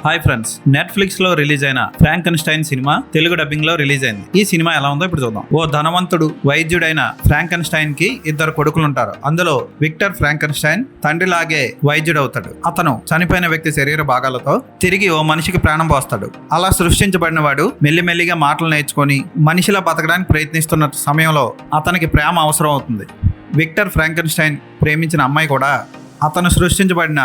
Hi friends, Netflix లో release అయిన Frankenstein cinema Telugu dubbing లో రిలీజ్ అయింది. ఈ సినిమా ఎలా ఉందో ఇప్పుడు చూద్దాం. ఓ ధనవంతుడు వైద్యుడైన ఫ్రాంకెన్స్టైన్ కి ఇద్దరు కొడుకులు ఉంటారు. అందులో విక్టర్ ఫ్రాంకెన్స్టైన్ తండ్రిలాగే వైద్యుడు అవుతాడు. అతను చనిపోయిన వ్యక్తి శరీర భాగాలతో తిరిగి ఓ మనిషికి ప్రాణం పోస్తాడు. అలా సృష్టించబడిన వాడు మెల్లిమెల్లిగా మాటలు నేర్చుకొని మనిషిలా బతకడానికి ప్రయత్నిస్తున్న సమయంలో అతనికి ప్రేమ అవసరం అవుతుంది. విక్టర్ ఫ్రాంకెన్స్టైన్ ప్రేమించిన అమ్మాయి కూడా అతను సృష్టించబడిన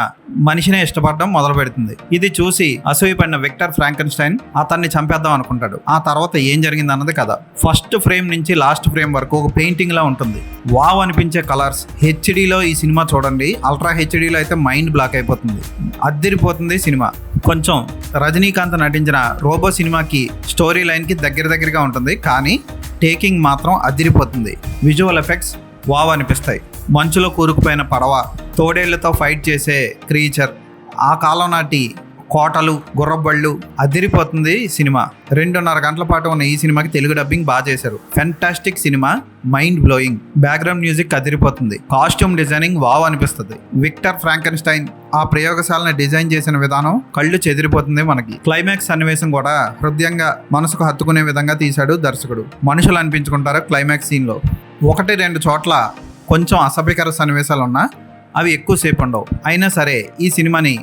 మనిషినే ఇష్టపడడం మొదలు పెడుతుంది. ఇది చూసి అసూయపడిన విక్టర్ ఫ్రాంకెన్స్టైన్ అతన్ని చంపేద్దాం అనుకుంటాడు. ఆ తర్వాత ఏం జరిగింది అన్నది కథ. ఫస్ట్ ఫ్రేమ్ నుంచి లాస్ట్ ఫ్రేమ్ వరకు ఒక పెయింటింగ్ లా ఉంటుంది. వావ్ అనిపించే కలర్స్. హెచ్డీలో ఈ సినిమా చూడండి. అల్ట్రా హెచ్డీలో అయితే మైండ్ బ్లాక్ అయిపోతుంది. అద్దిరిపోతుంది సినిమా. కొంచెం రజనీకాంత్ నటించిన రోబో సినిమాకి స్టోరీ లైన్కి దగ్గరగా ఉంటుంది, కానీ టేకింగ్ మాత్రం అద్దిరిపోతుంది. విజువల్ ఎఫెక్ట్స్ వావ్ అనిపిస్తాయి. మంచులో కూరుకుపోయిన పడవ, తోడేళ్లతో ఫైట్ చేసే క్రీచర్, ఆ కాలం నాటి కోటలు, గుర్రబళ్ళు, అదిరిపోతుంది సినిమా. 2.5 గంటల పాటు ఉన్న ఈ సినిమాకి తెలుగు డబ్బింగ్ బాగా చేశారు. Fantastic cinema, mind blowing. Background music అదిరిపోతుంది. కాస్ట్యూమ్ డిజైనింగ్ వావ్ అనిపిస్తుంది. విక్టర్ ఫ్రాంకెన్స్టైన్ ఆ ప్రయోగశాలను డిజైన్ చేసిన విధానం కళ్ళు చెదిరిపోతుంది మనకి. క్లైమాక్స్ సన్నివేశం కూడా హృదయంగా మనసుకు హత్తుకునే విధంగా తీశాడు దర్శకుడు. మనుషులు అనిపించుకుంటారు క్లైమాక్స్ సీన్లో. 1-2 చోట్ల కొంచెం అసభ్యకర సన్నివేశాలు ఉన్నా అవి ఎక్కువసేపు ఉండవు. అయినా సరే ఈ సినిమాని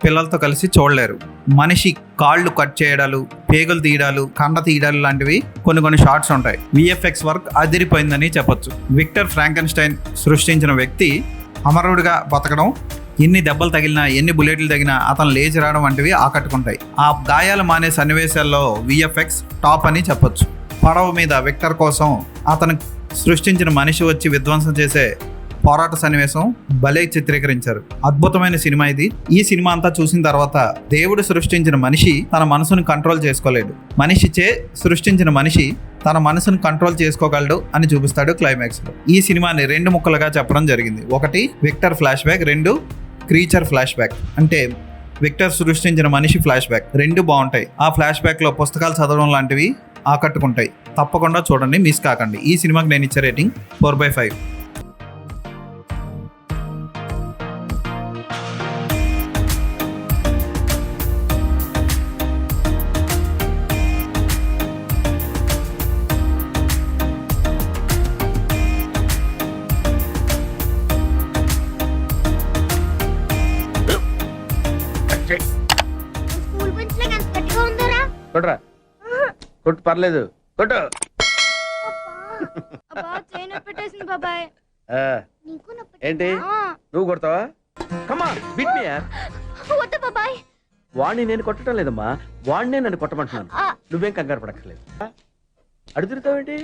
పిల్లలతో కలిసి చూడలేరు. మనిషి కాళ్ళు కట్ చేయడాలు, పేగులు తీయడాలు, కండ తీయడాలు లాంటివి కొన్ని షార్ట్స్ ఉంటాయి. విఎఫ్ఎక్స్ వర్క్ అదిరిపోయిందని చెప్పొచ్చు. విక్టర్ ఫ్రాంకెన్స్టైన్ సృష్టించిన వ్యక్తి అమరుడిగా బతకడం, ఎన్ని దెబ్బలు తగిలినా, ఎన్ని బుల్లెట్లు తగినా అతను లేచి రావడం వంటివి ఆకట్టుకుంటాయి. ఆ గాయాలు మానే సన్నివేశాల్లో విఎఫ్ఎక్స్ టాప్ అని చెప్పొచ్చు. పడవ మీద విక్టర్ కోసం అతను సృష్టించిన మనిషి వచ్చి విధ్వంసం చేసే పోరాట సన్నివేశం భలే చిత్రీకరించారు. అద్భుతమైన సినిమా ఇది. ఈ సినిమా అంతా చూసిన తర్వాత దేవుడు సృష్టించిన మనిషి తన మనసును కంట్రోల్ చేసుకోలేడు, మనిషిచే సృష్టించిన మనిషి తన మనసును కంట్రోల్ చేసుకోగలడు అని చూపిస్తాడు క్లైమాక్స్ లో. ఈ సినిమాని 2 ముక్కలుగా చెప్పడం జరిగింది. 1 Victor flashback, 2 creature flashback. అంటే విక్టర్ సృష్టించిన మనిషి ఫ్లాష్ బ్యాక్. 2 బాగుంటాయి. ఆ ఫ్లాష్ బ్యాక్ లో పుస్తకాలు చదవడం లాంటివి ఆకట్టుకుంటాయి. తప్పకుండా చూడండి, మిస్ కాకండి. ఈ సినిమాకి నేను ఇచ్చే రేటింగ్ 4/5. కొట్రా, కొట్టు, పర్లేదు, కొట్టు. ఏంటి నువ్వు కొడతావా? కమా బీట్ మీ యార్. వాణ్ణి నేను కొట్టడం లేదమ్మా, వాణ్ణే నన్ను కొట్టమంటున్నాను. నువ్వేం కంగారు పడక్కర్లేదు. అడుగుతావేంటి?